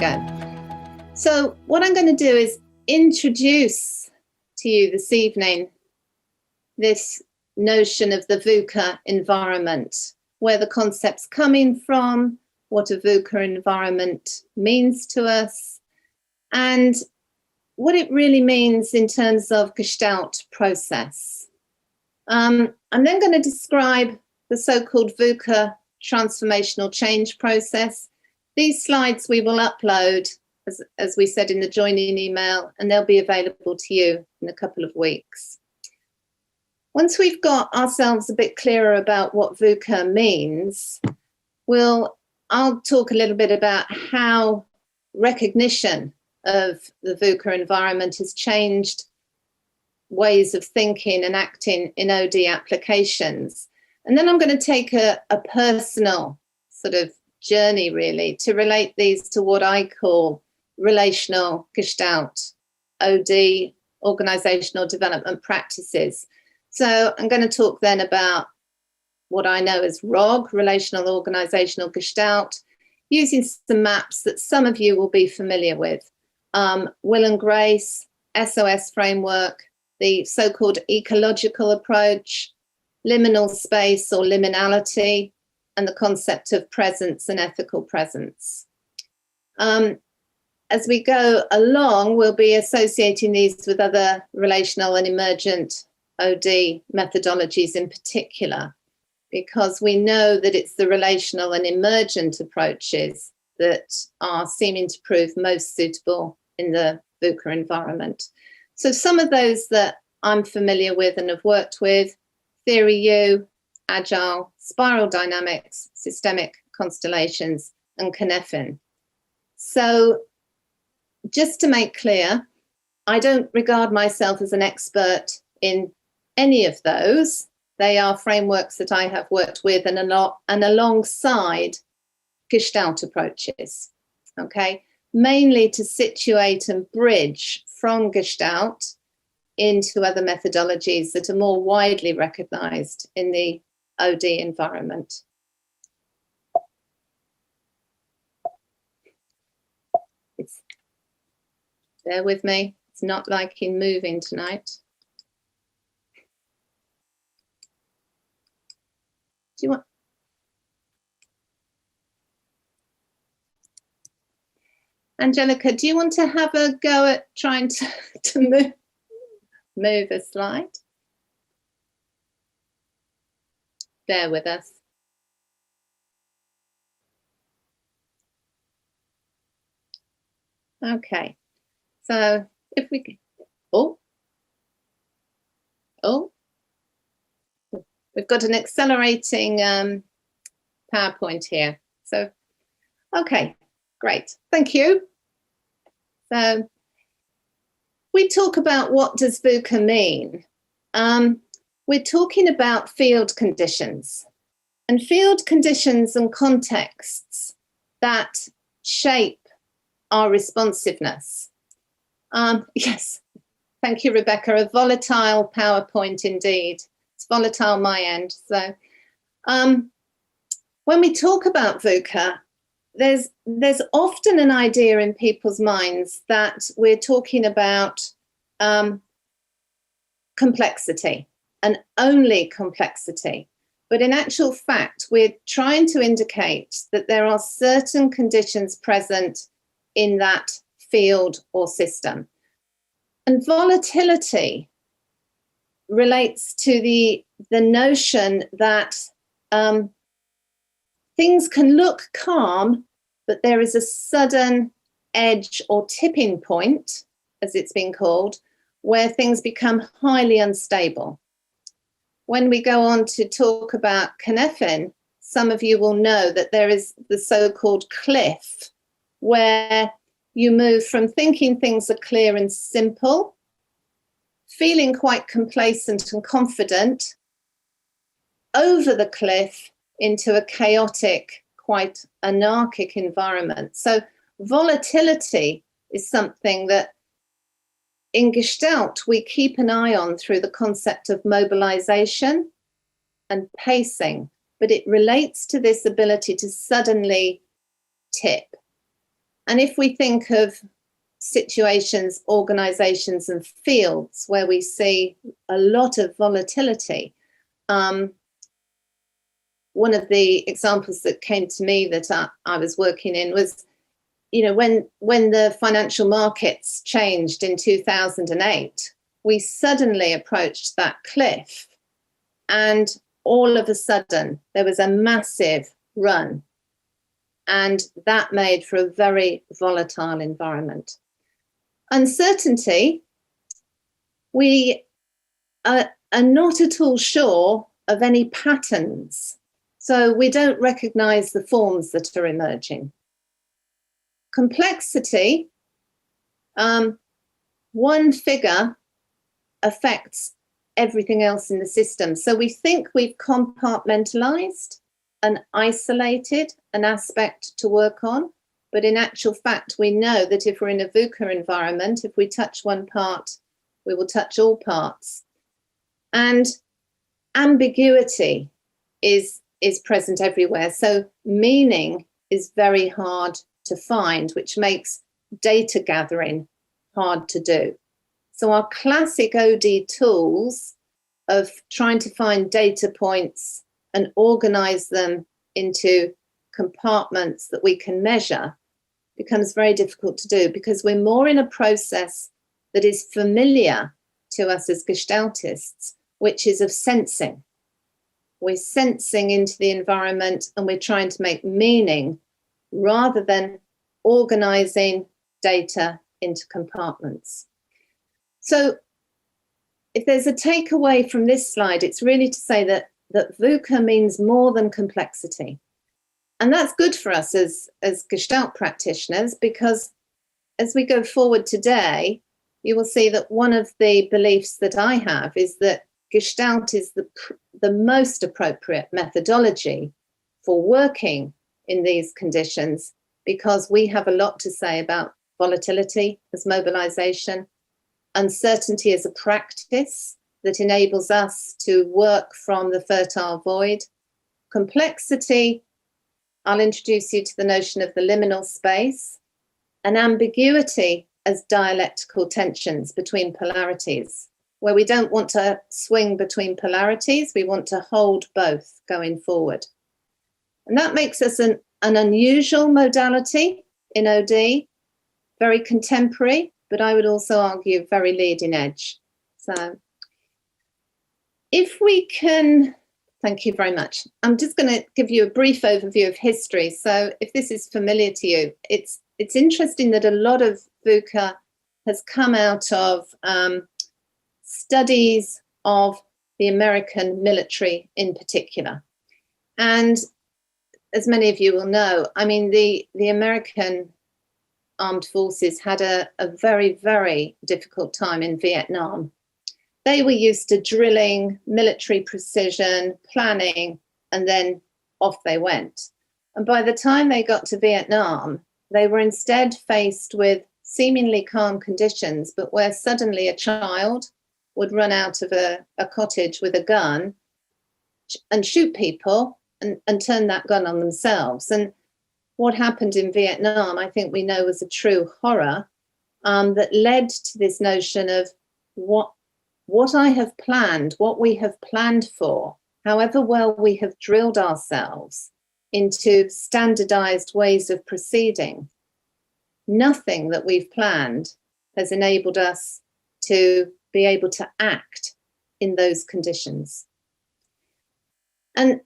go. So what I'm going to do is introduce to you this evening this notion of the VUCA environment, where the concept's coming from, what a VUCA environment means to us, and what it really means in terms of Gestalt process. I'm then going to describe the so-called VUCA transformational change process. These slides we will upload, as we said in the joining email, and they'll be available to you in a couple of weeks. Once we've got ourselves a bit clearer about what VUCA means, I'll talk a little bit about how recognition of the VUCA environment has changed ways of thinking and acting in OD applications. And then I'm going to take a personal sort of journey, really, to relate these to what I call relational Gestalt, OD, Organisational Development practices. So I'm going to talk then about what I know as ROG, Relational Organisational Gestalt, using some maps that some of you will be familiar with. Will and Grace, SOS Framework, the so-called ecological approach, liminal space or liminality, and the concept of presence and ethical presence. As we go along, we'll be associating these with other relational and emergent OD methodologies in particular, because we know that it's the relational and emergent approaches that are seeming to prove most suitable in the VUCA environment. So some of those that I'm familiar with and have worked with: Theory U, Agile, Spiral Dynamics, Systemic Constellations, and Cynefin. So just to make clear, I don't regard myself as an expert in any of those. They are frameworks that I have worked with and alongside Gestalt approaches, okay? Mainly to situate and bridge from Gestalt into other methodologies that are more widely recognised in the OD environment. Bear with me, it's not liking moving tonight. Do you want? Angelica, do you want to have a go at trying to move a slide? Bear with us. Okay, so if we can, we've got an accelerating PowerPoint here. So, okay, great, thank you. So we talk about what does VUCA mean. We're talking about field conditions and contexts that shape our responsiveness. Yes, thank you, Rebecca. A volatile PowerPoint indeed. It's volatile my end. So when we talk about VUCA, there's often an idea in people's minds that we're talking about complexity and only complexity. But in actual fact, we're trying to indicate that there are certain conditions present in that field or system. And volatility relates to the notion that things can look calm, but there is a sudden edge or tipping point, as it's been called, where things become highly unstable. When we go on to talk about Cynefin, some of you will know that there is the so-called cliff, where you move from thinking things are clear and simple, feeling quite complacent and confident, over the cliff into a chaotic, quite anarchic environment. So volatility is something that in Gestalt we keep an eye on through the concept of mobilization and pacing, but it relates to this ability to suddenly tip. And if we think of situations, organisations and fields where we see a lot of volatility, one of the examples that came to me that I was working in was, when the financial markets changed in 2008, we suddenly approached that cliff, and all of a sudden there was a massive run, and that made for a very volatile environment. Uncertainty, we are not at all sure of any patterns. So we don't recognise the forms that are emerging. Complexity, one figure affects everything else in the system. So we think we've compartmentalised and isolated an aspect to work on, but in actual fact, we know that if we're in a VUCA environment, if we touch one part, we will touch all parts. And ambiguity is present everywhere. So meaning is very hard to find, which makes data gathering hard to do. So our classic OD tools of trying to find data points and organise them into compartments that we can measure becomes very difficult to do, because we're more in a process that is familiar to us as Gestaltists, which is of sensing. We're sensing into the environment and we're trying to make meaning rather than organising data into compartments. So if there's a takeaway from this slide, it's really to say that VUCA means more than complexity. And that's good for us as Gestalt practitioners, because as we go forward today, you will see that one of the beliefs that I have is that Gestalt is the most appropriate methodology for working in these conditions, because we have a lot to say about volatility as mobilisation, uncertainty as a practice that enables us to work from the fertile void, complexity, I'll introduce you to the notion of the liminal space, and ambiguity as dialectical tensions between polarities, where we don't want to swing between polarities, we want to hold both going forward. And that makes us an unusual modality in OD, very contemporary, but I would also argue very leading edge. So if we can, thank you very much. I'm just going to give you a brief overview of history. So if this is familiar to you, it's interesting that a lot of VUCA has come out of studies of the American military in particular. And as many of you will know, I mean, the American armed forces had a very, very difficult time in Vietnam. They were used to drilling, military precision, planning, and then off they went. And by the time they got to Vietnam, they were instead faced with seemingly calm conditions, but where suddenly a child would run out of a cottage with a gun and shoot people and turn that gun on themselves. And what happened in Vietnam, I think we know, was a true horror that led to this notion of what I have planned, what we have planned for, however well we have drilled ourselves into standardized ways of proceeding. Nothing that we've planned has enabled us to be able to act in those conditions. And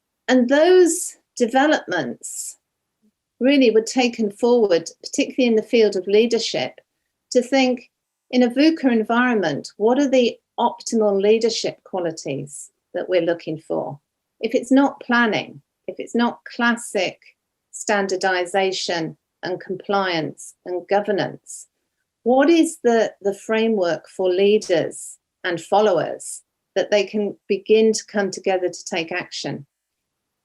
those developments really were taken forward, particularly in the field of leadership, to think in a VUCA environment, what are the optimal leadership qualities that we're looking for? If it's not planning, if it's not classic standardization and compliance and governance, what is the framework for leaders and followers that they can begin to come together to take action?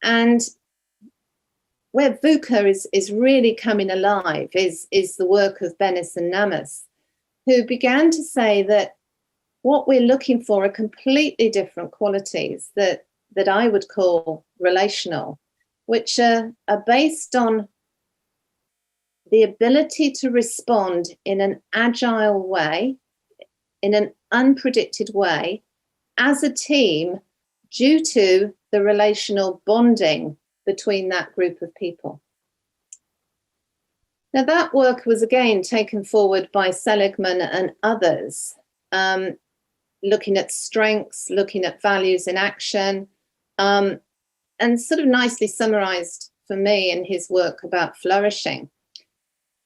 And where VUCA is really coming alive is the work of Bennis and Namas, who began to say that what we're looking for are completely different qualities that I would call relational, which are based on the ability to respond in an agile way, in an unpredicted way, as a team, due to the relational bonding between that group of people. Now, that work was again taken forward by Seligman and others, looking at strengths, looking at values in action, and sort of nicely summarized for me in his work about flourishing,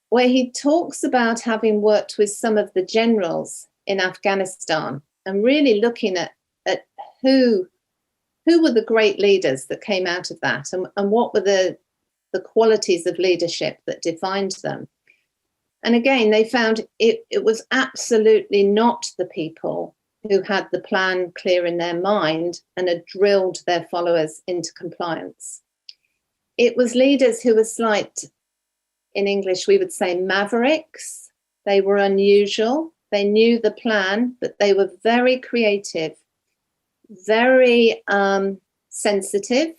where he talks about having worked with some of the generals in Afghanistan and really looking at who were the great leaders that came out of that, and what were the qualities of leadership that defined them. And again, they found it was absolutely not the people who had the plan clear in their mind and had drilled their followers into compliance. It was leaders who were slight, in English we would say mavericks. They were unusual. They knew the plan, but they were very creative, very sensitive.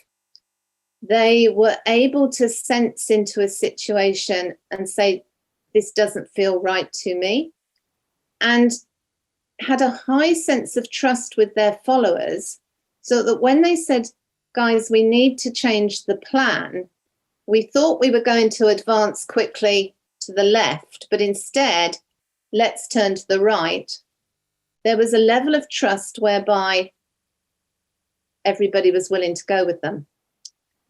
They were able to sense into a situation and say, this doesn't feel right to me, and had a high sense of trust with their followers, so that when they said, guys, we need to change the plan, we thought we were going to advance quickly to the left, but instead, let's turn to the right. There was a level of trust whereby everybody was willing to go with them.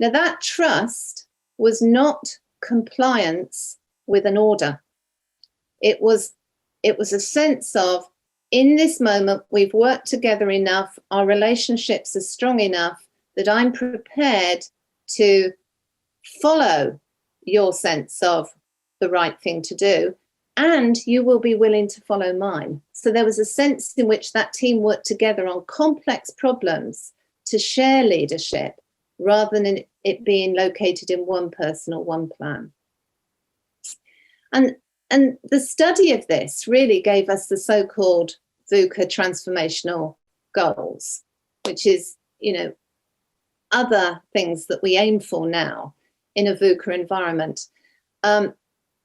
Now, that trust was not compliance with an order. It was a sense of, in this moment, we've worked together enough, our relationships are strong enough that I'm prepared to follow your sense of the right thing to do, and you will be willing to follow mine. So there was a sense in which that team worked together on complex problems to share leadership, rather than it being located in one person or one plan. And the study of this really gave us the so-called VUCA transformational goals, which is, other things that we aim for now in a VUCA environment,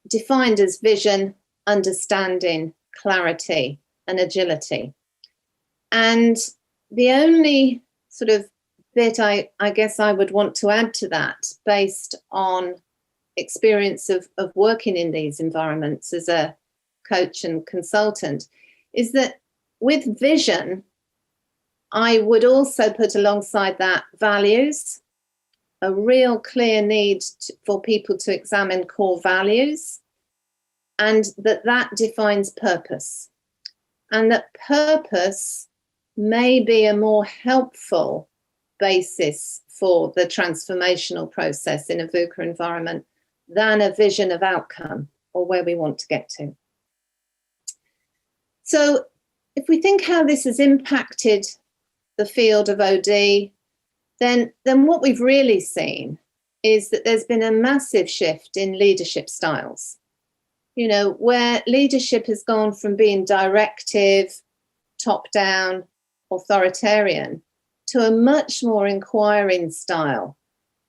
defined as vision, understanding, clarity, and agility. And the only sort of bit I guess I would want to add to that, based on experience of working in these environments as a coach and consultant, is that with vision, I would also put alongside that values, a real clear need for people to examine core values, and that defines purpose. And that purpose may be a more helpful basis for the transformational process in a VUCA environment than a vision of outcome or where we want to get to. So if we think how this has impacted the field of OD, then what we've really seen is that there's been a massive shift in leadership styles, where leadership has gone from being directive, top-down, authoritarian, to a much more inquiring style,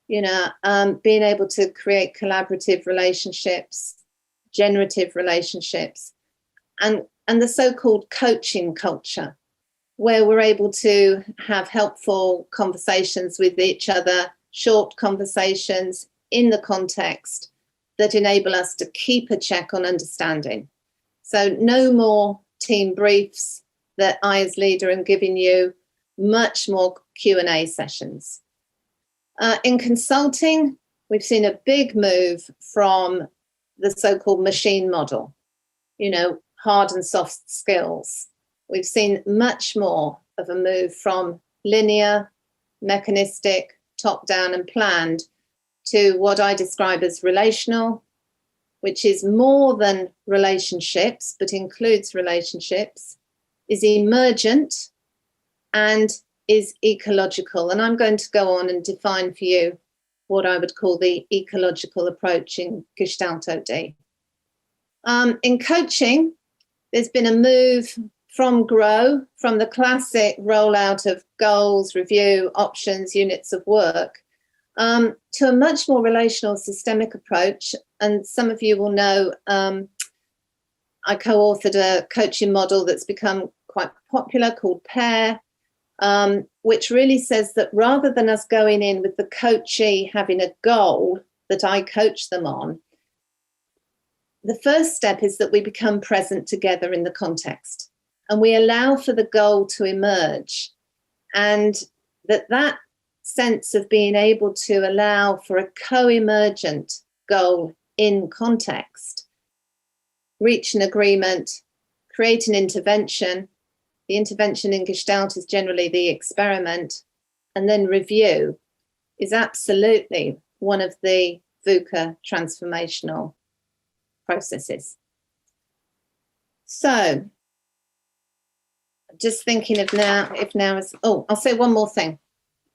being able to create collaborative relationships, generative relationships, and the so-called coaching culture, where we're able to have helpful conversations with each other, short conversations in the context that enable us to keep a check on understanding. So no more team briefs that I as leader am giving you, much more Q&A sessions. In consulting, we've seen a big move from the so-called machine model, hard and soft skills. We've seen much more of a move from linear, mechanistic, top-down and planned to what I describe as relational, which is more than relationships, but includes relationships, is emergent, and is ecological. And I'm going to go on and define for you what I would call the ecological approach in Gestalt OD. In coaching, there's been a move from GROW, from the classic rollout of goals, review, options, units of work, to a much more relational systemic approach. And some of you will know I co-authored a coaching model that's become quite popular called PAIR, which really says that rather than us going in with the coachee having a goal that I coach them on, the first step is that we become present together in the context and we allow for the goal to emerge, and that sense of being able to allow for a co-emergent goal in context, reach an agreement, create an intervention. The intervention in Gestalt is generally the experiment, and then review is absolutely one of the VUCA transformational processes. So, just thinking of now, I'll say one more thing,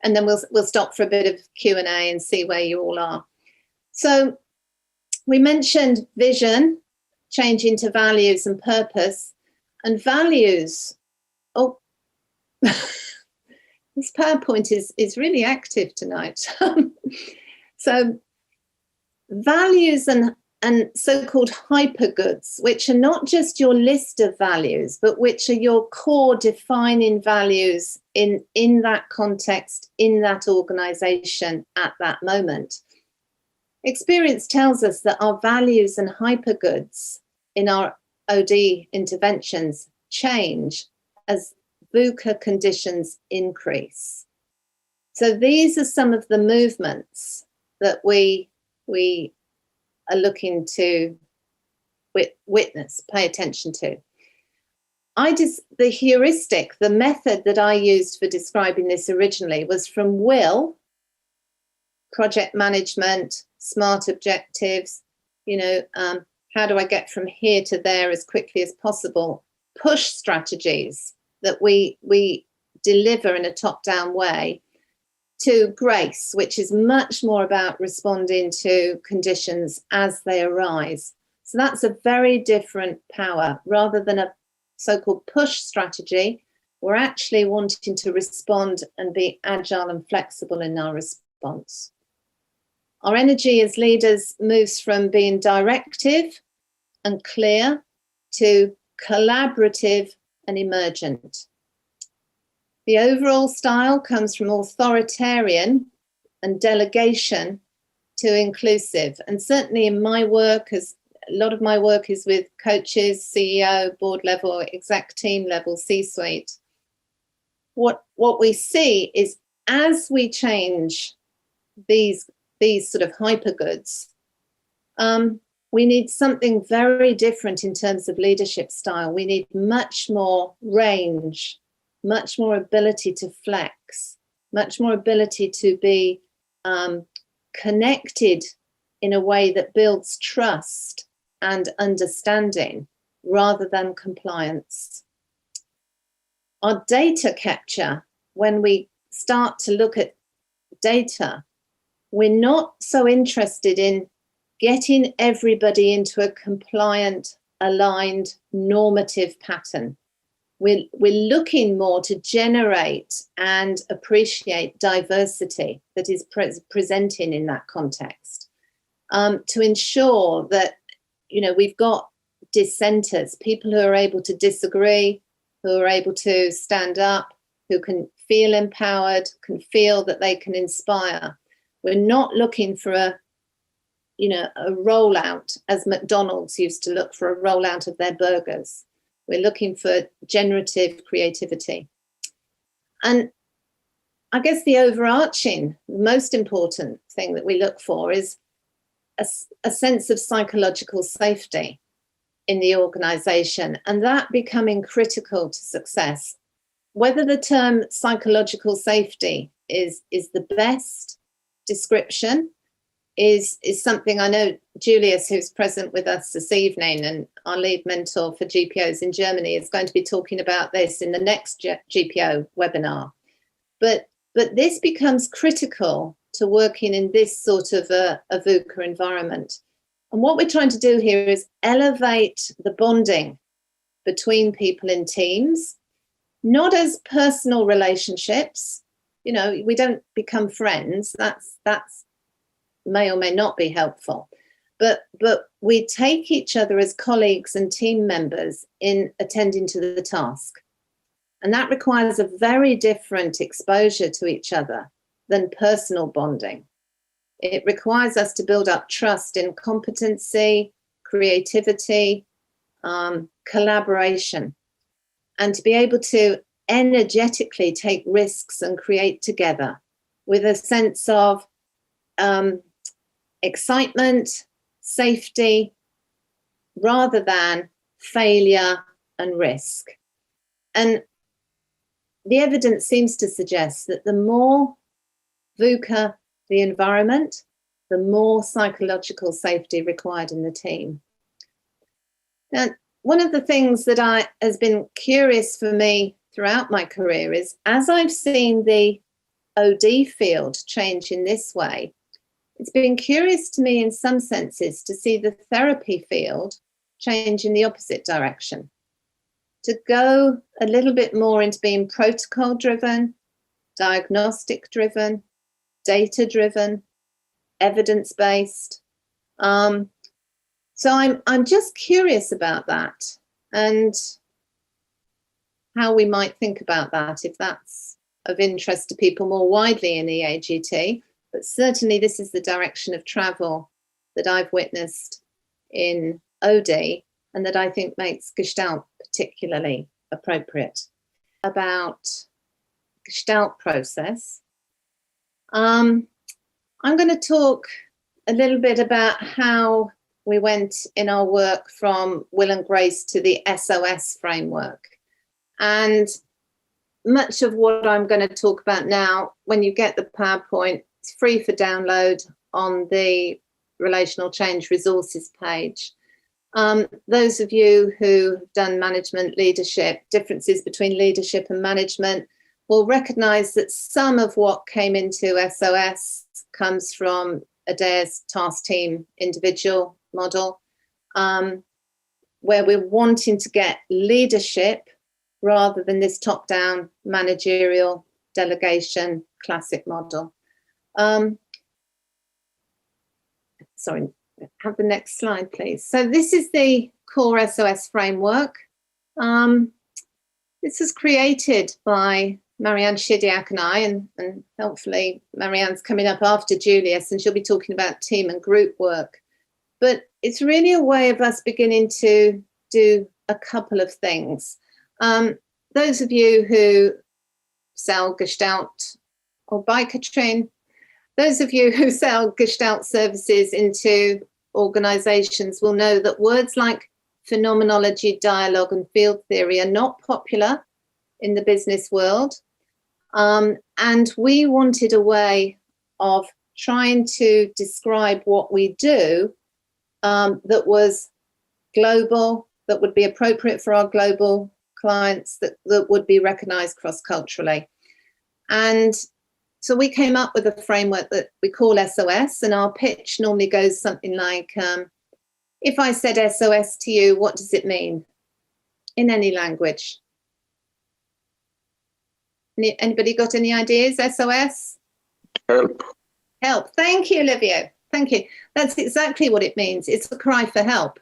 and then we'll stop for a bit of Q&A and see where you all are. So, we mentioned vision, change into values and purpose, and values. Oh, this PowerPoint is really active tonight. So values and so-called hypergoods, which are not just your list of values, but which are your core defining values in that context, in that organisation at that moment. Experience tells us that our values and hypergoods in our OD interventions change as VUCA conditions increase. So these are some of the movements that we are looking to witness, pay attention to. The heuristic, the method that I used for describing this originally was from will, project management, SMART objectives, how do I get from here to there as quickly as possible, push strategies that we deliver in a top-down way, to grace, which is much more about responding to conditions as they arise. So that's a very different power. Rather than a so-called push strategy, we're actually wanting to respond and be agile and flexible in our response. Our energy as leaders moves from being directive and clear to collaborative and emergent. The overall style comes from authoritarian and delegation to inclusive. And certainly in my work, as a lot of my work is with coaches, CEO, board level, exec team level, C-suite. What we see is as we change these sort of hypergoods, we need something very different in terms of leadership style. We need much more range, much more ability to flex, much more ability to be connected in a way that builds trust and understanding rather than compliance. Our data capture, when we start to look at data, we're not so interested in getting everybody into a compliant, aligned, normative pattern. We're looking more to generate and appreciate diversity that is presenting in that context, to ensure that, we've got dissenters, people who are able to disagree, who are able to stand up, who can feel empowered, can feel that they can inspire. We're not looking for a rollout, as McDonald's used to look for a rollout of their burgers. We're looking for generative creativity. And I guess the overarching, most important thing that we look for is a sense of psychological safety in the organisation, and that becoming critical to success. Whether the term psychological safety is the best description is something I know Julius, who's present with us this evening and our lead mentor for GPOs in Germany, is going to be talking about this in the next GPO webinar. But this becomes critical to working in this sort of a VUCA environment. And what we're trying to do here is elevate the bonding between people in teams, not as personal relationships, you know, we don't become friends. That's may or may not be helpful. But we take each other as colleagues and team members in attending to the task. And that requires a very different exposure to each other than personal bonding. It requires us to build up trust in competency, creativity, collaboration, and to be able to energetically take risks and create together with a sense of excitement, safety, rather than failure and risk. And the evidence seems to suggest that the more VUCA the environment, the more psychological safety required in the team. Now, one of the things that has been curious for me throughout my career is, as I've seen the OD field change in this way, it's been curious to me in some senses to see the therapy field change in the opposite direction, to go a little bit more into being protocol driven, diagnostic driven, data driven, evidence based. So I'm just curious about that and how we might think about that, if that's of interest to people more widely in EAGT. But certainly this is the direction of travel that I've witnessed in OD and that I think makes Gestalt particularly appropriate. About Gestalt process, I'm going to talk a little bit about how we went in our work from Will and Grace to the SOS framework. And much of what I'm going to talk about now, when you get the PowerPoint, it's free for download on the Relational Change Resources page. Those of you who've done management leadership, differences between leadership and management, will recognise that some of what came into SOS comes from Adair's task team individual model, where we're wanting to get leadership rather than this top-down managerial delegation classic model. Sorry, have the next slide, please. So this is the core SOS framework. This was created by Marianne Shidiak and I, and hopefully Marianne's coming up after Julius, and she'll be talking about team and group work. But it's really a way of us beginning to do a couple of things. Those of you who sell Gestalt, or by Katrine, those of you who sell Gestalt services into organisations will know that words like phenomenology, dialogue and field theory are not popular in the business world. And we wanted a way of trying to describe what we do that was global, that would be appropriate for our global clients, that would be recognised cross-culturally. And so we came up with a framework that we call SOS, and our pitch normally goes something like, if I said SOS to you, what does it mean? In any language. Anybody got any ideas? SOS? Help. Help. Thank you, Olivia. Thank you. That's exactly what it means. It's a cry for help.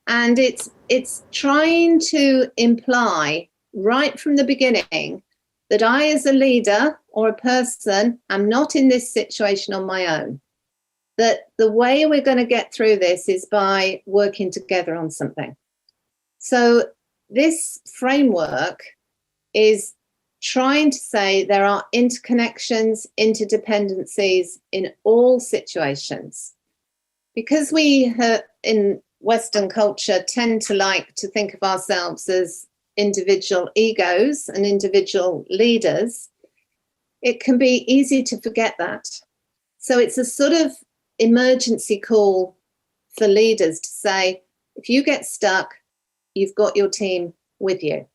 And it's trying to imply right from the beginning that I, as a leader or a person, am not in this situation on my own. That the way we're going to get through this is by working together on something. So this framework is trying to say there are interconnections, interdependencies in all situations. Because we in Western culture tend to like to think of ourselves as individual egos and individual leaders, it can be easy to forget that. So it's a sort of emergency call for leaders to say, if you get stuck, you've got your team with you.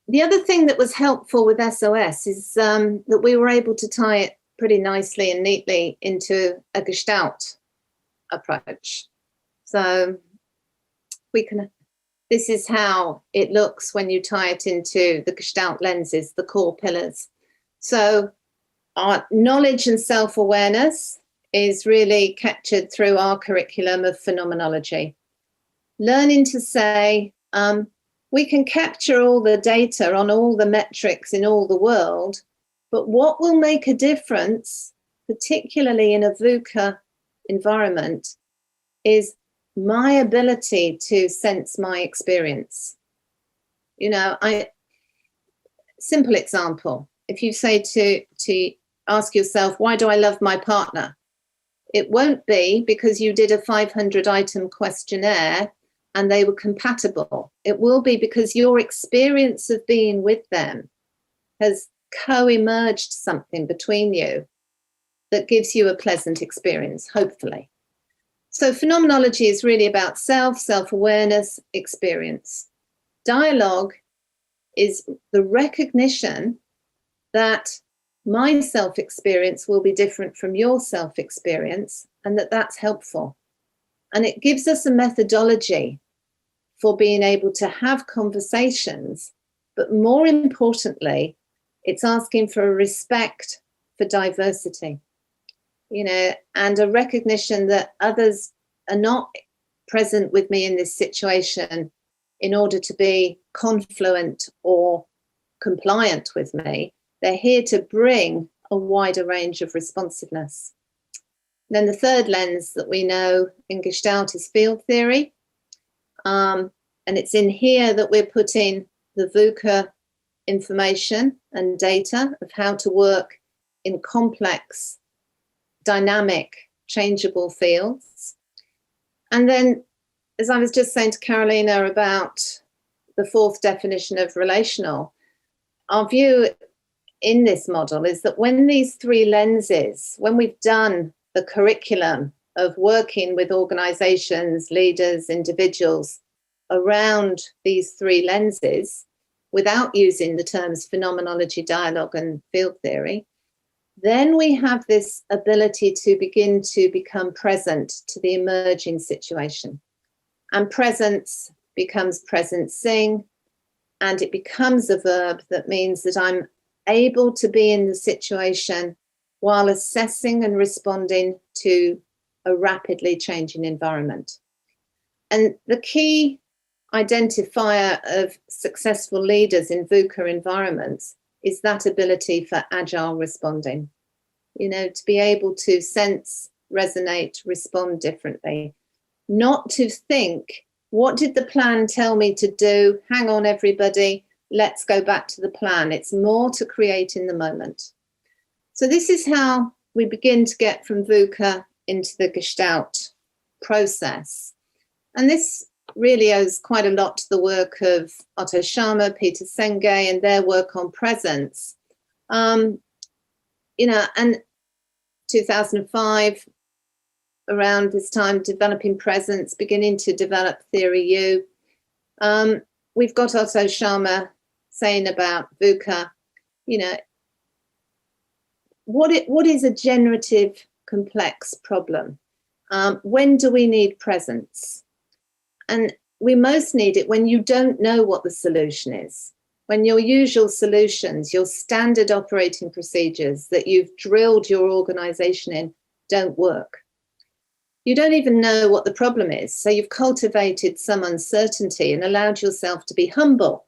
The other thing that was helpful with SOS is that we were able to tie it pretty nicely and neatly into a Gestalt approach. So this is how it looks when you tie it into the Gestalt lenses, the core pillars. So our knowledge and self-awareness is really captured through our curriculum of phenomenology. Learning to say, we can capture all the data on all the metrics in all the world, but what will make a difference, particularly in a VUCA environment, is my ability to sense my experience. Simple example, if you say to ask yourself, why do I love my partner? It won't be because you did a 500-item questionnaire and they were compatible. It will be because your experience of being with them has co-emerged something between you that gives you a pleasant experience, hopefully. So phenomenology is really about self-awareness, experience. Dialogue is the recognition that my self-experience will be different from your self-experience, and that's helpful. And it gives us a methodology for being able to have conversations, but more importantly, it's asking for a respect for diversity, and a recognition that others are not present with me in this situation in order to be confluent or compliant with me. They're here to bring a wider range of responsiveness. Then the third lens that we know in Gestalt is field theory. And it's in here that we're putting the VUCA information and data of how to work in complex, dynamic, changeable fields. And then, as I was just saying to Carolina about the fourth definition of relational, our view in this model is that when these three lenses, when we've done the curriculum of working with organizations, leaders, individuals around these three lenses, without using the terms phenomenology, dialogue, and field theory, then we have this ability to begin to become present to the emerging situation. And presence becomes presencing, and it becomes a verb that means that I'm able to be in the situation while assessing and responding to a rapidly changing environment. And the key identifier of successful leaders in VUCA environments is that ability for agile responding, to be able to sense, resonate, respond differently, not to think, what did the plan tell me to do? Hang on, everybody, let's go back to the plan. It's more to create in the moment. So this is how we begin to get from VUCA into the Gestalt process. And this really owes quite a lot to the work of Otto Scharmer, Peter Senge, and their work on presence. And 2005, around this time, developing presence, beginning to develop Theory U. We've got Otto Scharmer saying about VUCA, what is a generative complex problem? When do we need presence? And we most need it when you don't know what the solution is. When your usual solutions, your standard operating procedures that you've drilled your organization in don't work. You don't even know what the problem is. So you've cultivated some uncertainty and allowed yourself to be humble.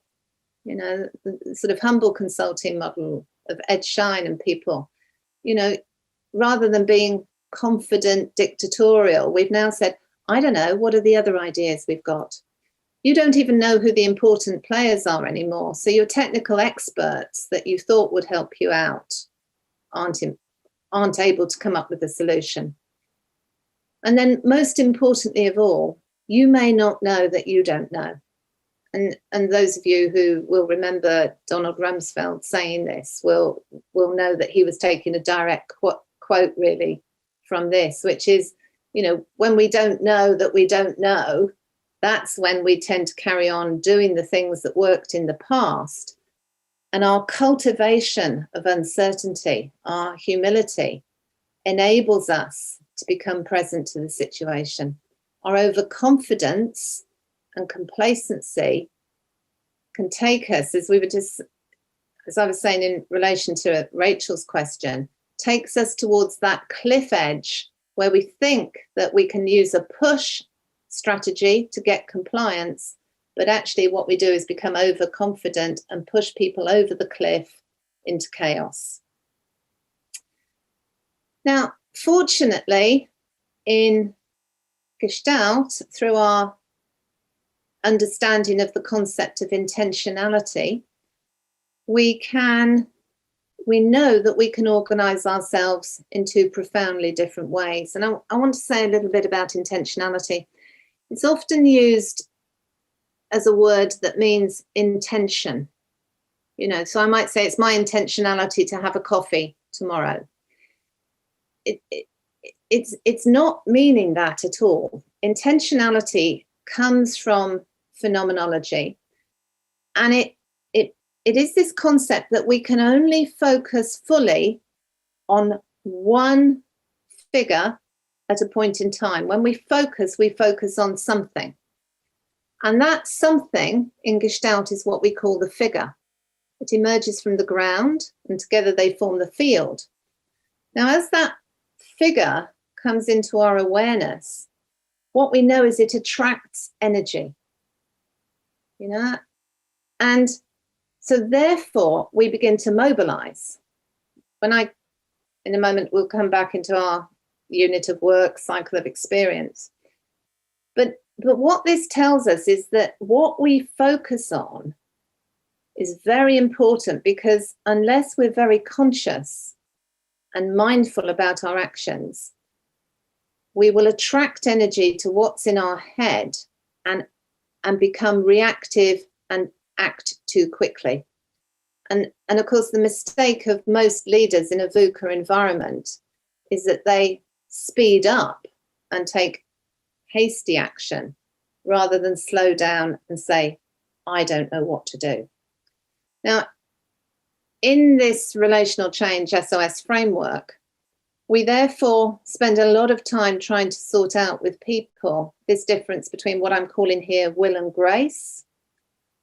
The sort of humble consulting model of Ed Schein and people, rather than being confident, dictatorial, we've now said, I don't know, what are the other ideas we've got? You don't even know who the important players are anymore. So your technical experts that you thought would help you out aren't able to come up with a solution. And then most importantly of all, you may not know that you don't know. And those of you who will remember Donald Rumsfeld saying this will know that he was taking a direct quote really from this, which is, when we don't know that we don't know, that's when we tend to carry on doing the things that worked in the past. And our cultivation of uncertainty, our humility, enables us to become present to the situation. Our overconfidence and complacency can take us, as we were just as I was saying in relation to Rachel's question, takes us towards that cliff edge where we think that we can use a push strategy to get compliance, but actually what we do is become overconfident and push people over the cliff into chaos. Now, fortunately, in Gestalt, through our understanding of the concept of intentionality, we know that we can organise ourselves in two profoundly different ways. And I want to say a little bit about intentionality. It's often used as a word that means intention. You know, so I might say it's my intentionality to have a coffee tomorrow. It's not meaning that at all. Intentionality comes from phenomenology, and it is this concept that we can only focus fully on one figure at a point in time. When we focus on something. And that something in Gestalt is what we call the figure. It emerges from the ground, and together they form the field. Now, as that figure comes into our awareness, what we know is it attracts energy, you know, and so therefore we begin to mobilize. In a moment, we'll come back into our unit of work, cycle of experience. But what this tells us is that what we focus on is very important, because unless we're very conscious and mindful about our actions, we will attract energy to what's in our head and become reactive and act too quickly. And of course, the mistake of most leaders in a VUCA environment is that they speed up and take hasty action rather than slow down and say, I don't know what to do. Now, in this relational change SOS framework, we therefore spend a lot of time trying to sort out with people this difference between what I'm calling here will and grace,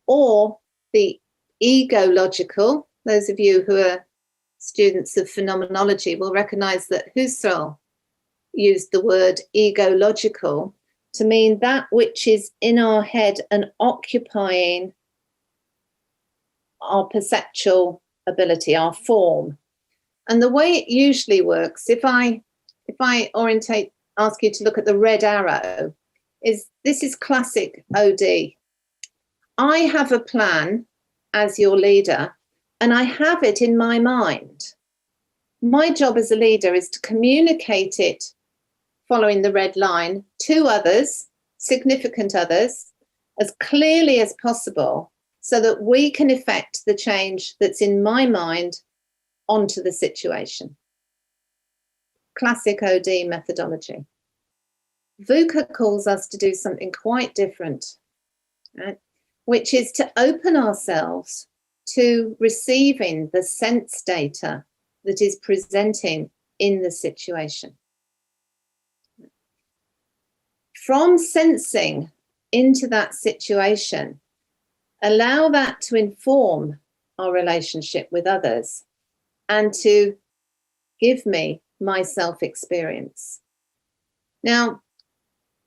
or the ego-logical. Those of you who are students of phenomenology will recognize that Husserl used the word ego-logical to mean that which is in our head and occupying our perceptual ability, our form. And the way it usually works, if I ask you to look at the red arrow, this is classic OD. I have a plan as your leader, and I have it in my mind. My job as a leader is to communicate it following the red line to others, significant others, as clearly as possible, so that we can effect the change that's in my mind onto the situation. Classic OD methodology. VUCA calls us to do something quite different, right? Which is to open ourselves to receiving the sense data that is presenting in the situation. From sensing into that situation, allow that to inform our relationship with others and to give me my self-experience. Now,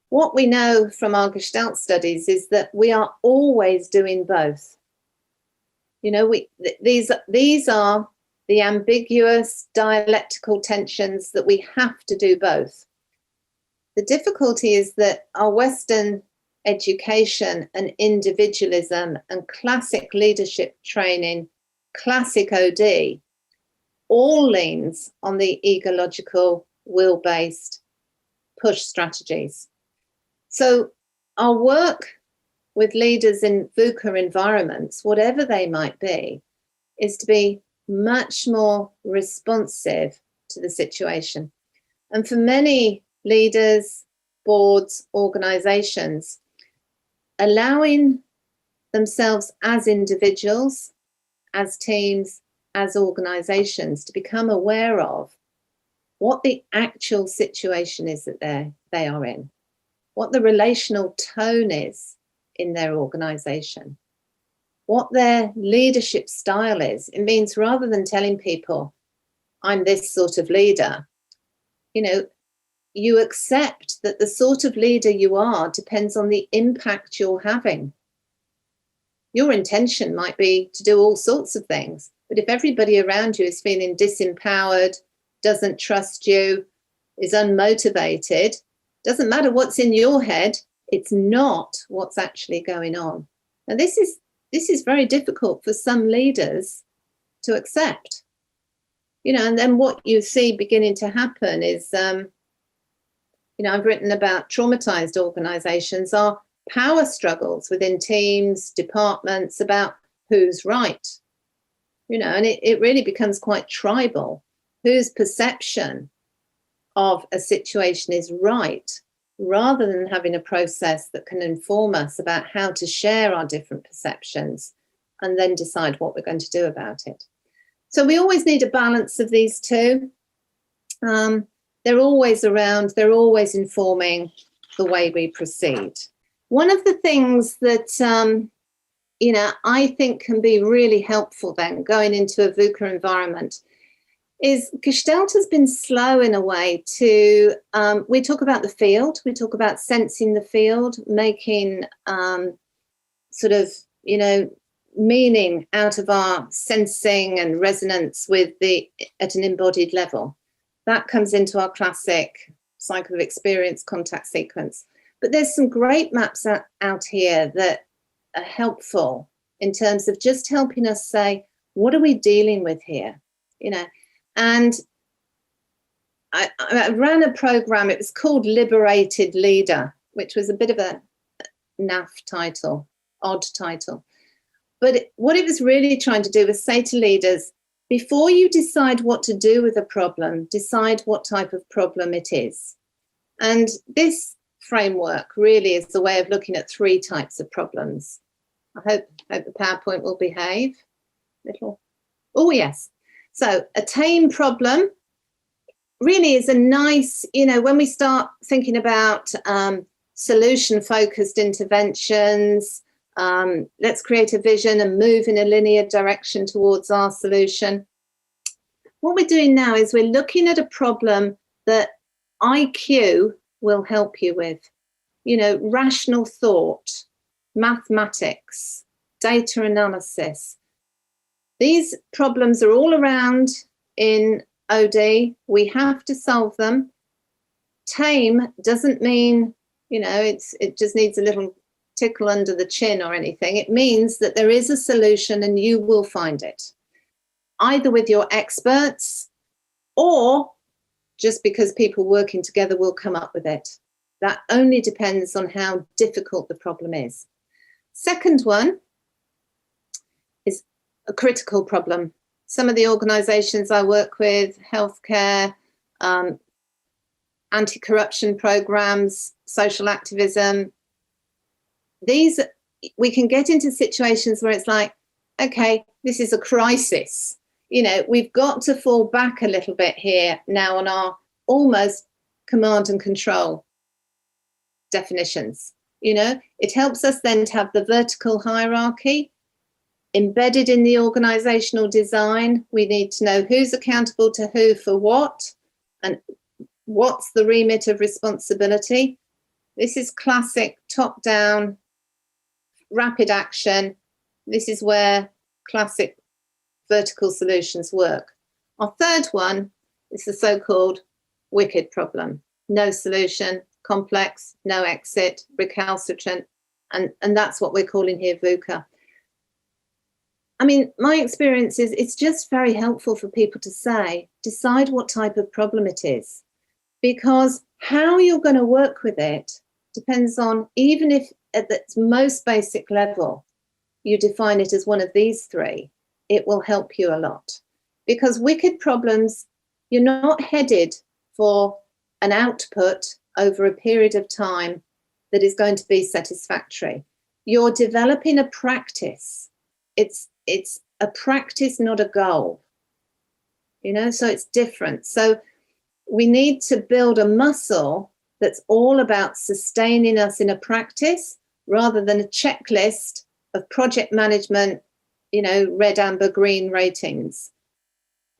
what we know from our Gestalt studies is that we are always doing both. You know, these are the ambiguous dialectical tensions that we have to do both. The difficulty is that our Western education and individualism and classic leadership training, classic OD, all leans on the ego-logical, will-based push strategies. So our work with leaders in VUCA environments, whatever they might be, is to be much more responsive to the situation. And for many leaders, boards, organisations, allowing themselves as individuals, as teams, as organisations to become aware of what the actual situation is that they are in, what the relational tone is in their organisation, what their leadership style is. It means rather than telling people, I'm this sort of leader, you accept that the sort of leader you are depends on the impact you're having. Your intention might be to do all sorts of things, but if everybody around you is feeling disempowered, doesn't trust you, is unmotivated, doesn't matter what's in your head, it's not what's actually going on. And this is very difficult for some leaders to accept. And then what you see beginning to happen is, I've written about traumatized organizations are power struggles within teams, departments about who's right. And it really becomes quite tribal. Whose perception of a situation is right, rather than having a process that can inform us about how to share our different perceptions and then decide what we're going to do about it. So we always need a balance of these two. They're always around, they're always informing the way we proceed. One of the things that, I think can be really helpful then going into a VUCA environment is Gestalt has been slow in a way to, we talk about the field, we talk about sensing the field, making meaning out of our sensing and resonance at an embodied level. That comes into our classic cycle of experience contact sequence. But there's some great maps out here that are helpful in terms of just helping us say, what are we dealing with here? And I ran a program, it was called Liberated Leader, which was a bit of a naff title, odd title. But what it was really trying to do was say to leaders, before you decide what to do with a problem, decide what type of problem it is. And this framework really is the way of looking at 3 types of problems. I hope the PowerPoint will behave. Oh, yes. So a tame problem really is a nice, when we start thinking about solution-focused interventions, let's create a vision and move in a linear direction towards our solution. What we're doing now is we're looking at a problem that IQ will help you with. Rational thought, mathematics, data analysis. These problems are all around in OD. We have to solve them. Tame doesn't mean, it just needs a little tickle under the chin or anything. It means that there is a solution and you will find it, either with your experts or just because people working together will come up with it. That only depends on how difficult the problem is. Second one is a critical problem. Some of the organisations I work with, healthcare, anti-corruption programmes, social activism, we can get into situations where it's like, okay, this is a crisis. We've got to fall back a little bit here now on our almost command and control definitions. It helps us then to have the vertical hierarchy embedded in the organisational design. We need to know who's accountable to who for what and what's the remit of responsibility. This is classic top-down, rapid action. This is where classic vertical solutions work. Our third one is the so-called wicked problem. No solution, complex, no exit, recalcitrant, and that's what we're calling here VUCA. I mean, my experience is it's just very helpful for people to say, decide what type of problem it is, because how you're going to work with it depends on, even if at the most basic level, you define it as one of these 3, it will help you a lot. Because wicked problems, you're not headed for an output over a period of time that is going to be satisfactory. You're developing a practice. It's a practice, not a goal. So it's different. So we need to build a muscle that's all about sustaining us in a practice rather than a checklist of project management, red, amber, green ratings.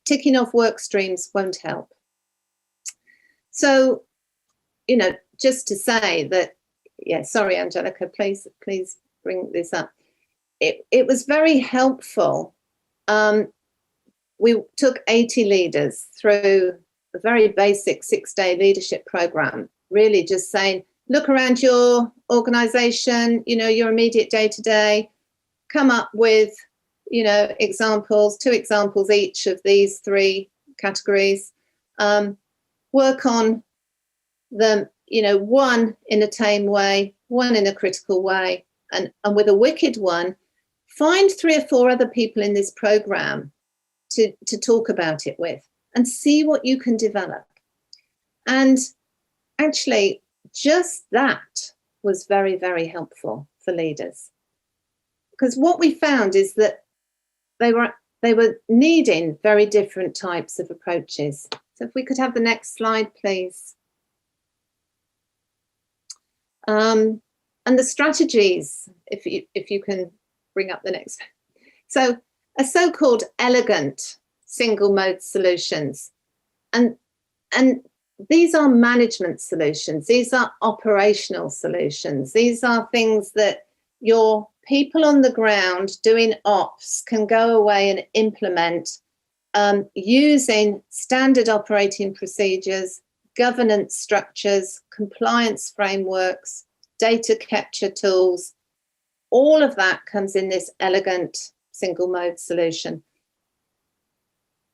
Ticking off work streams won't help. So, just to say that, sorry, Angelica, please bring this up. It was very helpful. We took 80 leaders through a very basic 6-day leadership program, really just saying, look around your organisation, your immediate day-to-day, come up with, examples, 2 examples each of these 3 categories, work on them, one in a tame way, one in a critical way, and with a wicked one, find 3 or 4 other people in this program to talk about it with and see what you can develop. And actually, just that was very, very helpful for leaders. Because what we found is that they were needing very different types of approaches. So if we could have the next slide, please. And the strategies, if you can bring up the next. So a so-called elegant single mode solutions. And these are management solutions. These are operational solutions. These are things that your people on the ground doing ops can go away and implement using standard operating procedures, governance structures, compliance frameworks, data capture tools. All of that comes in this elegant single mode solution.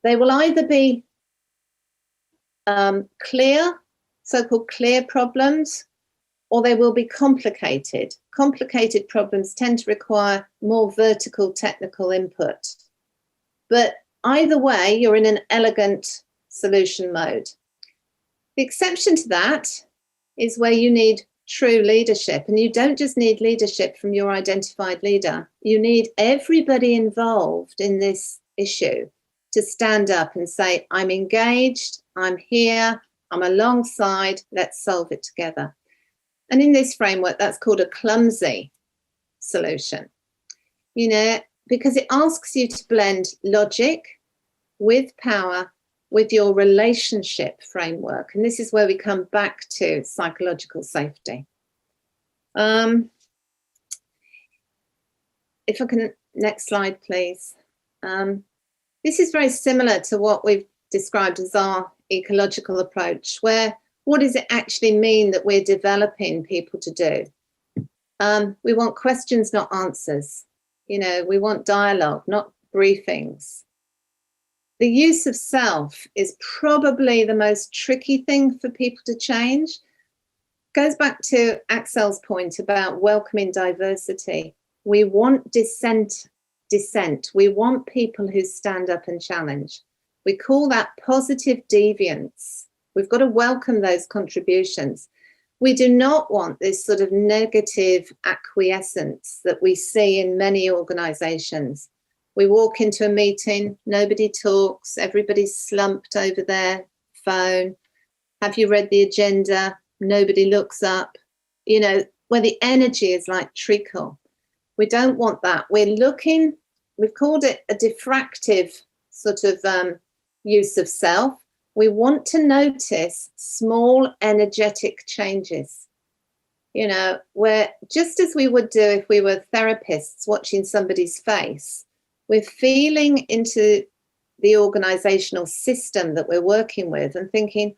They will either be clear, so-called clear problems, or they will be complicated. Complicated problems tend to require more vertical technical input. But either way, you're in an elegant solution mode. The exception to that is where you need true leadership. And you don't just need leadership from your identified leader. You need everybody involved in this issue to stand up and say, I'm engaged, I'm here, I'm alongside, let's solve it together. And in this framework, that's called a clumsy solution, because it asks you to blend logic with power with your relationship framework. And this is where we come back to psychological safety. If I can, next slide, please. This is very similar to what we've described as our ecological approach, where what does it actually mean that we're developing people to do? We want questions, not answers. We want dialogue, not briefings. The use of self is probably the most tricky thing for people to change. Goes back to Axel's point about welcoming diversity. We want dissent. We want people who stand up and challenge. We call that positive deviance. We've got to welcome those contributions. We do not want this sort of negative acquiescence that we see in many organisations. We walk into a meeting, nobody talks, everybody's slumped over their phone. Have you read the agenda? Nobody looks up. Where the energy is like treacle. We don't want that. We've called it a diffractive sort of use of self. We want to notice small energetic changes, where just as we would do if we were therapists watching somebody's face, we're feeling into the organisational system that we're working with and thinking,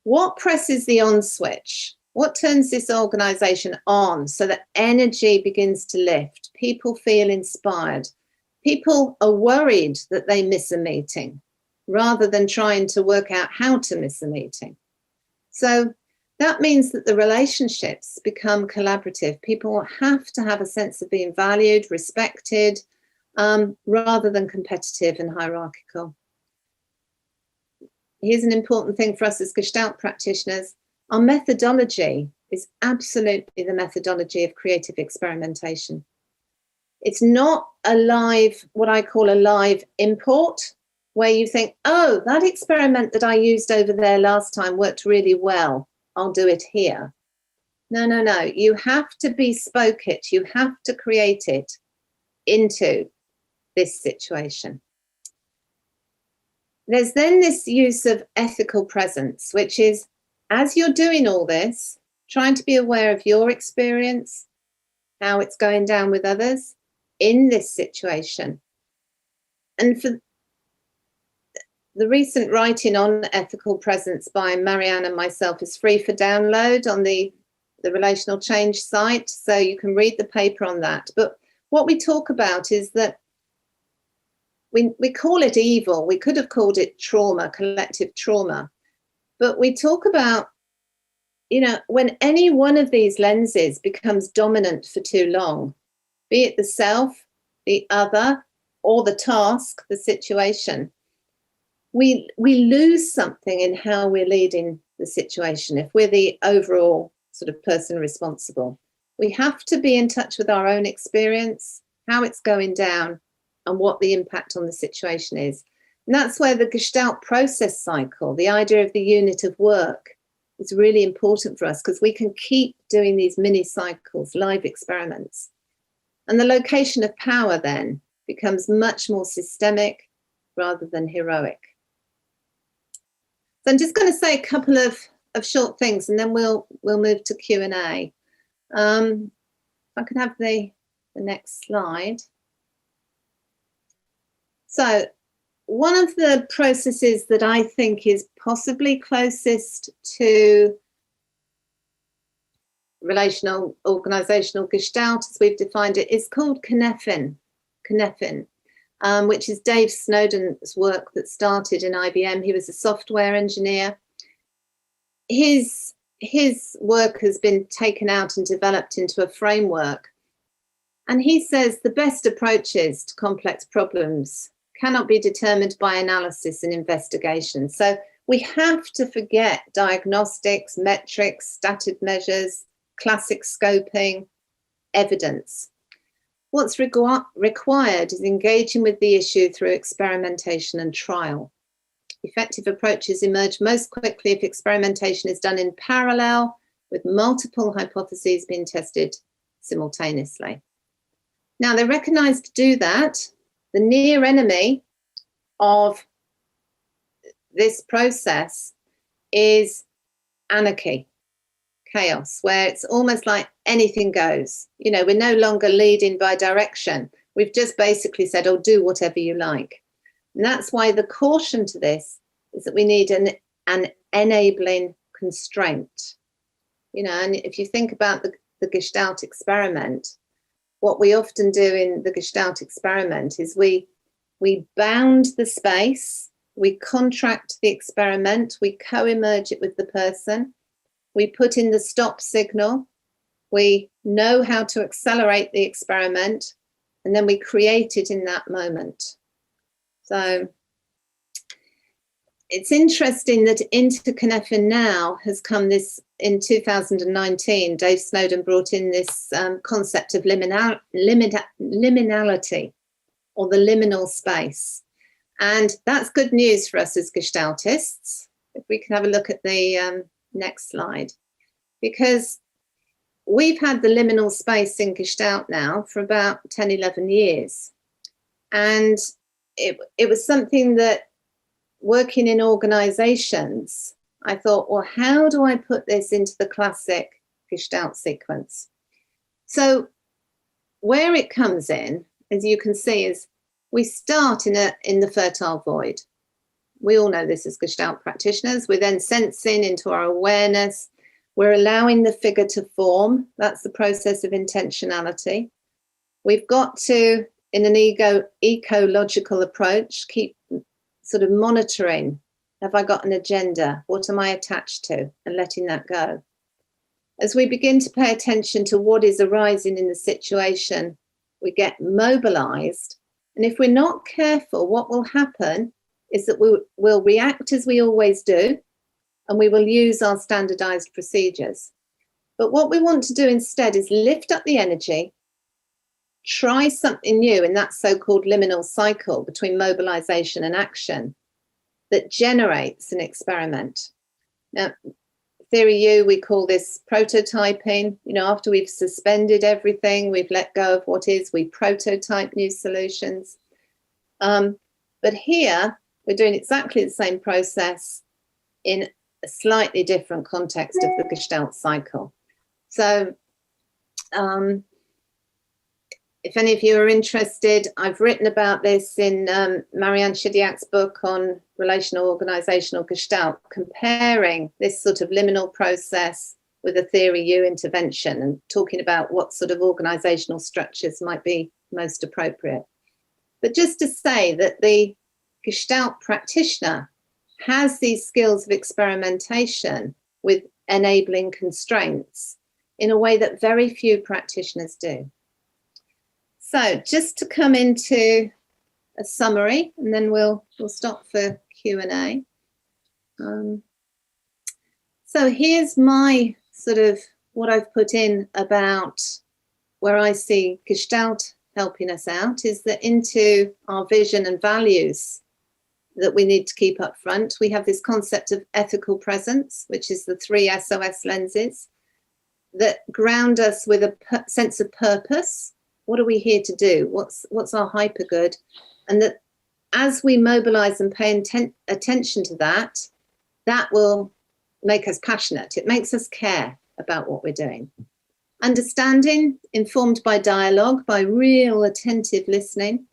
what presses the on switch? What turns this organisation on so that energy begins to lift? People feel inspired. People are worried that they miss a meeting rather than trying to work out how to miss a meeting. So that means that the relationships become collaborative. People have to have a sense of being valued, respected, rather than competitive and hierarchical. Here's an important thing for us as Gestalt practitioners. Our methodology is absolutely the methodology of creative experimentation. It's not what I call a live import, where you think, oh, that experiment that I used over there last time worked really well. I'll do it here. No, no, no. You have to bespoke it. You have to create it into this situation. There's then this use of ethical presence, which is, as you're doing all this, trying to be aware of your experience, how it's going down with others in this situation. And for the recent writing on ethical presence by Marianne and myself is free for download on the Relational Change site, so you can read the paper on that. But what we talk about is that we call it evil. We could have called it trauma, collective trauma. But we talk about, you know, when any one of these lenses becomes dominant for too long, be it the self, the other, or the task, the situation, we lose something in how we're leading the situation if we're the overall sort of person responsible. We have to be in touch with our own experience, how it's going down, and what the impact on the situation is. And that's where the Gestalt process cycle, the idea of the unit of work, is really important for us, because we can keep doing these mini cycles, live experiments. And the location of power then becomes much more systemic rather than heroic. So I'm just going to say a couple of short things, and then we'll move to Q&A. If I could have the next slide. So one of the processes that I think is possibly closest to relational organisational gestalt, as we've defined it, is called Cynefin, which is Dave Snowden's work that started in IBM. He was a software engineer. His work has been taken out and developed into a framework. And he says the best approaches to complex problems cannot be determined by analysis and investigation. So we have to forget diagnostics, metrics, static measures, classic scoping, evidence. What's required is engaging with the issue through experimentation and trial. Effective approaches emerge most quickly if experimentation is done in parallel with multiple hypotheses being tested simultaneously. Now, they recognise to do that, the near enemy of this process is anarchy, chaos, where it's almost like anything goes. You know, we're no longer leading by direction. We've just basically said, oh, do whatever you like. And that's why the caution to this is that we need an enabling constraint. You know, and if you think about the Gestalt experiment, what we often do in the Gestalt experiment is we bound the space, we contract the experiment, we co-emerge it with the person, we put in the stop signal, we know how to accelerate the experiment, and then we create it in that moment. So it's interesting that into Cynefin now has come this, in 2019, Dave Snowden brought in this concept of liminality, or the liminal space. And that's good news for us as Gestaltists. If we can have a look at the next slide, because we've had the liminal space in Gestalt now for about 10, 11 years. And it was something that, working in organisations, I thought, well, how do I put this into the classic Gestalt sequence? So where it comes in, as you can see, is we start in the fertile void. We all know this as Gestalt practitioners. We're then sensing into our awareness. We're allowing the figure to form. That's the process of intentionality. We've got to, in an ecological approach, keep sort of monitoring. Have I got an agenda? What am I attached to? And letting that go. As we begin to pay attention to what is arising in the situation, we get mobilized. And if we're not careful, what will happen is that we will react as we always do, and we will use our standardized procedures. But what we want to do instead is lift up the energy, try something new in that so-called liminal cycle between mobilization and action that generates an experiment. Now, Theory U, we call this prototyping. You know, after we've suspended everything, we've let go of what is, we prototype new solutions. But here, we're doing exactly the same process in a slightly different context of the Gestalt cycle. So if any of you are interested, I've written about this in Marianne Chidiac's book on Relational Organisational Gestalt, comparing this sort of liminal process with a Theory U intervention and talking about what sort of organisational structures might be most appropriate. But just to say that the Gestalt practitioner has these skills of experimentation with enabling constraints in a way that very few practitioners do. So just to come into a summary, and then we'll stop for Q&A. So here's my sort of what I've put in about where I see Gestalt helping us out is that into our vision and values that we need to keep up front, we have this concept of ethical presence, which is the 3 SOS lenses that ground us with a sense of purpose. What are we here to do? What's our hypergood? And that as we mobilize and pay attention to that, that will make us passionate. It makes us care about what we're doing. Understanding, informed by dialogue, by real attentive listening,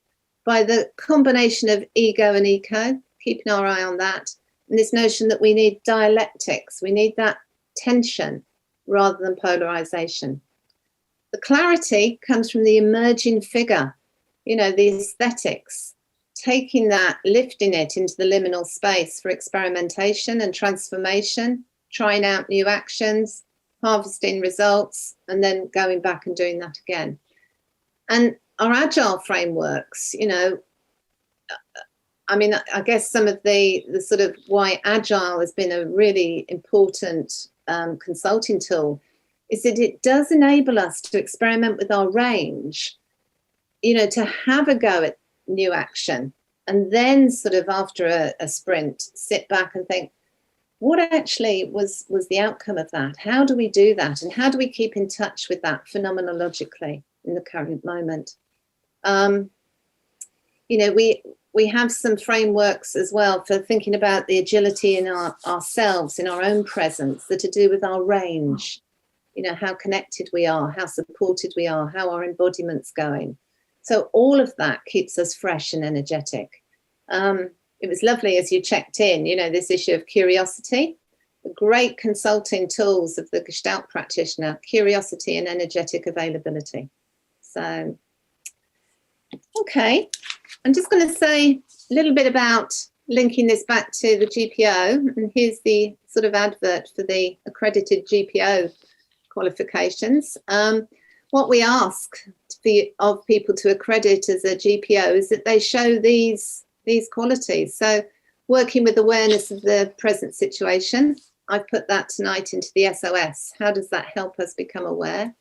by the combination of ego and eco, keeping our eye on that, and this notion that we need dialectics, we need that tension rather than polarization. The clarity comes from the emerging figure, you know, the aesthetics, taking that, lifting it into the liminal space for experimentation and transformation, trying out new actions, harvesting results, and then going back and doing that again. And our agile frameworks, you know, I mean, I guess some of the sort of why agile has been a really important consulting tool is that it does enable us to experiment with our range, you know, to have a go at new action, and then sort of after a sprint, sit back and think, what actually was the outcome of that? How do we do that? And how do we keep in touch with that phenomenologically in the current moment? You know, we have some frameworks as well for thinking about the agility in ourselves, in our own presence, that are to do with our range. You know, how connected we are, how supported we are, how our embodiment's going. So all of that keeps us fresh and energetic. It was lovely as you checked in, you know, this issue of curiosity, the great consulting tools of the Gestalt practitioner, curiosity and energetic availability. So, okay, I'm just going to say a little bit about linking this back to the GPO. And here's the sort of advert for the accredited GPO qualifications. What we ask of people to accredit as a GPO is that they show these qualities. So working with awareness of the present situation, I've put that tonight into the SOS. How does that help us become aware?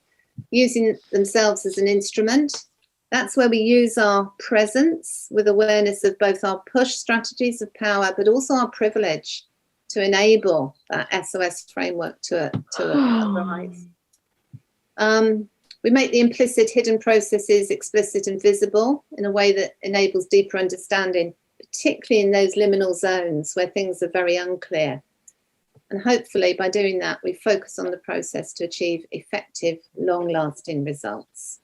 Using themselves as an instrument. That's where we use our presence with awareness of both our push strategies of power, but also our privilege to enable that SOS framework to arise. We make the implicit hidden processes explicit and visible in a way that enables deeper understanding, particularly in those liminal zones where things are very unclear. And hopefully by doing that, we focus on the process to achieve effective, long-lasting results.